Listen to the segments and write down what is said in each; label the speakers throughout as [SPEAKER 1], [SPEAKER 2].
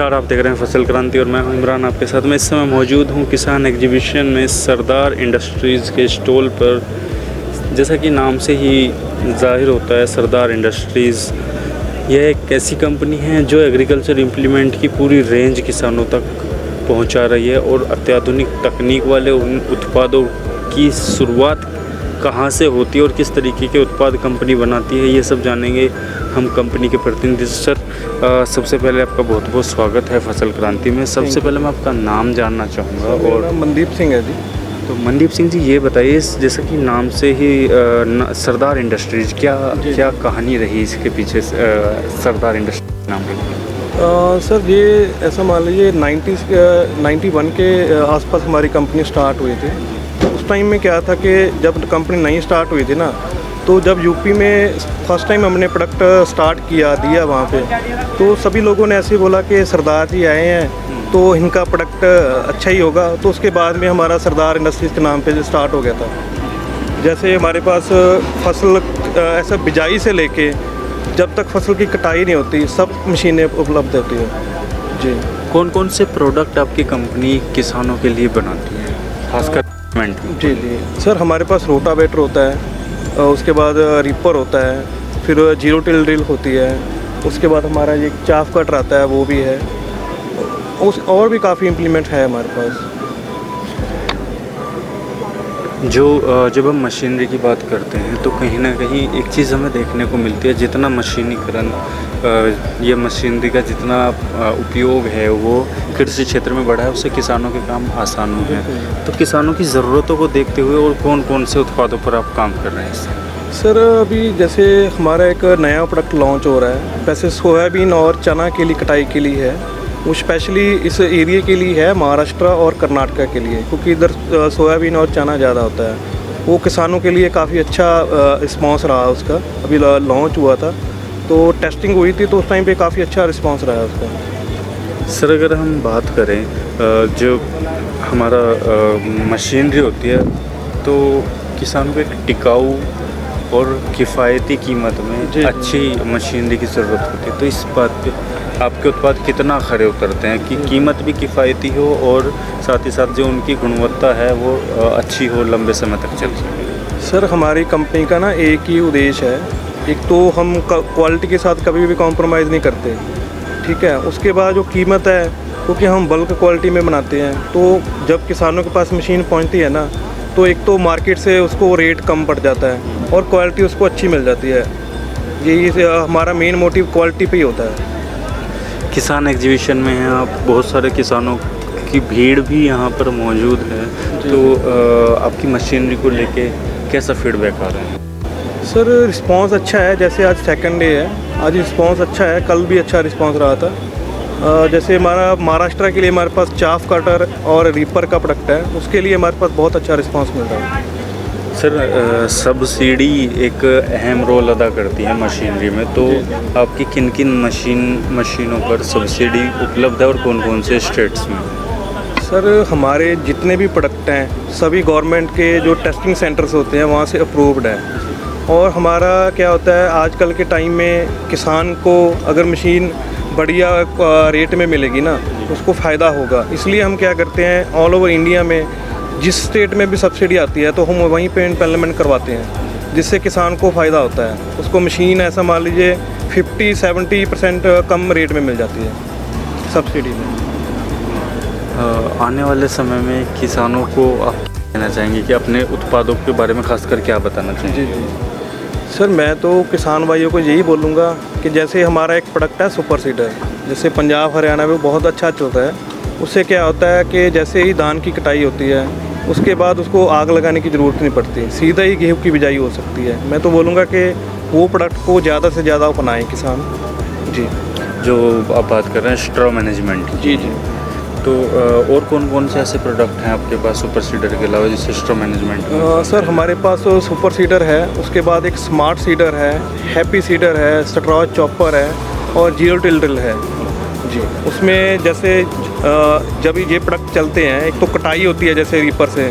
[SPEAKER 1] नमस्कार, आप देख रहे हैं फसल क्रांति और मैं हूं इमरान आपके साथ। मैं इस समय मौजूद हूं किसान एग्जीबिशन में सरदार इंडस्ट्रीज़ के स्टॉल पर। जैसा कि नाम से ही ज़ाहिर होता है, सरदार इंडस्ट्रीज़ यह एक ऐसी कंपनी है जो एग्रीकल्चर इम्प्लीमेंट की पूरी रेंज किसानों तक पहुंचा रही है और अत्याधुनिक तकनीक वाले उन उत्पादों की शुरुआत कहां से होती है और किस तरीके के उत्पाद कंपनी बनाती है, ये सब जानेंगे हम कंपनी के प्रतिनिधि से। सर, सबसे पहले आपका बहुत बहुत स्वागत है फसल क्रांति में। सबसे पहले मैं आपका नाम जानना चाहूँगा। और
[SPEAKER 2] मनदीप सिंह है जी।
[SPEAKER 1] तो मनदीप सिंह जी, ये बताइए, जैसा कि नाम से ही सरदार इंडस्ट्रीज़, क्या कहानी रही इसके पीछे सरदार इंडस्ट्रीज नाम के?
[SPEAKER 2] सर, ये ऐसा मान लीजिए 91 के आसपास हमारी कंपनी स्टार्ट हुई थी। उस टाइम में क्या था कि जब कंपनी नई स्टार्ट हुई थी ना, तो जब यूपी में फर्स्ट टाइम हमने प्रोडक्ट स्टार्ट दिया वहाँ पे, तो सभी लोगों ने ऐसे बोला कि सरदार जी आए हैं तो इनका प्रोडक्ट अच्छा ही होगा। तो उसके बाद में हमारा सरदार इंडस्ट्रीज़ के नाम पे स्टार्ट हो गया था। जैसे हमारे पास फसल ऐसा बिजाई से लेके जब तक फसल की कटाई नहीं होती, सब मशीनें उपलब्ध होती हैं जी।
[SPEAKER 1] कौन कौन से प्रोडक्ट आपकी कंपनी किसानों के लिए बनाती है, खासकर?
[SPEAKER 2] जी सर, हमारे पास रोटावेटर होता है, उसके बाद रीपर होता है, फिर जीरो टिल ड्रिल होती है, उसके बाद हमारा ये चाफ कटर आता है, वो भी है, और भी काफ़ी इम्प्लीमेंट है हमारे पास।
[SPEAKER 1] जब हम मशीनरी की बात करते हैं तो कहीं ना कहीं एक चीज़ हमें देखने को मिलती है, जितना मशीनीकरण ये मशीनरी का जितना उपयोग है वो कृषि क्षेत्र में बढ़ा है, उससे किसानों के काम आसान हो गए। तो किसानों की ज़रूरतों को देखते हुए और कौन कौन से उत्पादों पर आप काम कर रहे हैं?
[SPEAKER 2] सर, अभी जैसे हमारा एक नया प्रोडक्ट लॉन्च हो रहा है, वैसे सोयाबीन और चना के लिए कटाई के लिए है। वो स्पेशली इस एरिया के लिए है, महाराष्ट्र और कर्नाटका के लिए, क्योंकि इधर सोयाबीन और चना ज़्यादा होता है। वो किसानों के लिए काफ़ी अच्छा रिस्पांस रहा उसका। अभी लॉन्च हुआ था तो टेस्टिंग हुई थी, तो उस टाइम पे काफ़ी अच्छा रिस्पांस रहा उसका।
[SPEAKER 1] सर, अगर हम बात करें जो हमारा मशीनरी होती है, तो किसानों को एक टिकाऊ और किफ़ायती कीमत में अच्छी मशीनरी की ज़रूरत होती है। तो इस बात पे आपके उत्पाद कितना खरे उतरते हैं कि कीमत भी किफ़ायती हो और साथ ही साथ जो उनकी गुणवत्ता है वो अच्छी हो, लंबे समय तक चल सके?
[SPEAKER 2] सर, हमारी कंपनी का ना एक ही उद्देश्य है, एक तो हम क्वालिटी के साथ कभी भी कॉम्प्रोमाइज़ नहीं करते, ठीक है। उसके बाद जो कीमत है, क्योंकि हम बल्क क्वालिटी में बनाते हैं, तो जब किसानों के पास मशीन पहुंचती है ना, तो एक तो मार्केट से उसको रेट कम पड़ जाता है और क्वालिटी उसको अच्छी मिल जाती है। यही हमारा मेन मोटिव क्वालिटी पे ही होता है।
[SPEAKER 1] किसान एग्जीबिशन में हैं आप, बहुत सारे किसानों की भीड़ भी यहाँ पर मौजूद है, तो आपकी मशीनरी को लेके कैसा फीडबैक आ रहा है?
[SPEAKER 2] सर, रिस्पांस अच्छा है। जैसे आज सेकंड डे है, आज रिस्पांस अच्छा है, कल भी अच्छा रिस्पांस रहा था। जैसे हमारा महाराष्ट्र के लिए हमारे पास चाफ कटर और रीपर का प्रोडक्ट है, उसके लिए हमारे पास बहुत अच्छा रिस्पांस मिल रहा है।
[SPEAKER 1] सर, सब्सिडी एक अहम रोल अदा करती है मशीनरी में, तो आपकी किन किन मशीनों पर सब्सिडी उपलब्ध है और कौन कौन से स्टेट्स में?
[SPEAKER 2] सर, हमारे जितने भी प्रोडक्ट हैं सभी गवर्नमेंट के जो टेस्टिंग सेंटर्स होते हैं वहाँ से अप्रूव्ड है। और हमारा क्या होता है, आजकल के टाइम में किसान को अगर मशीन बढ़िया रेट में मिलेगी ना, उसको फ़ायदा होगा। इसलिए हम क्या करते हैं, ऑल ओवर इंडिया में जिस स्टेट में भी सब्सिडी आती है तो हम वहीं पे इम्प्लीमेंट करवाते हैं, जिससे किसान को फ़ायदा होता है। उसको मशीन ऐसा मान लीजिए 50-70% कम रेट में मिल जाती है सब्सिडी में।
[SPEAKER 1] आने वाले समय में किसानों को आप कहना चाहेंगे कि अपने उत्पादों के बारे में खासकर क्या बताना चाहेंगे?
[SPEAKER 2] जी सर, मैं तो किसान भाइयों को यही बोलूँगा कि जैसे हमारा एक प्रोडक्ट है सुपर सीडर, जैसे पंजाब हरियाणा में बहुत अच्छा चलता है। उससे क्या होता है कि जैसे ही धान की कटाई होती है, उसके बाद उसको आग लगाने की ज़रूरत नहीं पड़ती, सीधा ही गेहूँ की बिजाई हो सकती है। मैं तो बोलूँगा कि वो प्रोडक्ट को ज़्यादा से ज़्यादा अपनाएं किसान जी।
[SPEAKER 1] जो आप बात कर रहे हैं स्ट्रॉ मैनेजमेंट की,
[SPEAKER 2] जी
[SPEAKER 1] तो और कौन कौन से ऐसे प्रोडक्ट हैं आपके पास सुपर सीडर के अलावा जिससे स्ट्रॉ मैनेजमेंट?
[SPEAKER 2] सर, हमारे पास सुपर सीडर है, उसके बाद एक स्मार्ट सीडर है, हैप्पी सीडर है, स्ट्रॉ चॉपर है और जीरो टिल ड्रिल है जी। उसमें जैसे जब ये प्रोडक्ट चलते हैं, एक तो कटाई होती है जैसे रीपर से,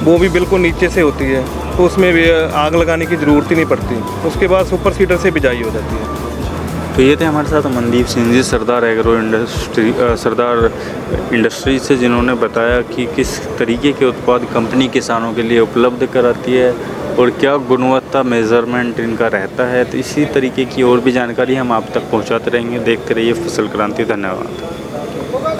[SPEAKER 2] वो भी बिल्कुल नीचे से होती है, तो उसमें भी आग लगाने की ज़रूरत ही नहीं पड़ती। उसके बाद सुपर सीडर से बिजाई हो जाती है।
[SPEAKER 1] तो ये थे हमारे साथ मनदीप सिंह जी सरदार एग्रो इंडस्ट्री सरदार इंडस्ट्री से, जिन्होंने बताया कि किस तरीके के उत्पाद कंपनी किसानों के लिए उपलब्ध कराती है और क्या गुणवत्ता मेज़रमेंट इनका रहता है। तो इसी तरीके की और भी जानकारी हम आप तक पहुंचाते रहेंगे। देखते रहिए फसल क्रांति। धन्यवाद।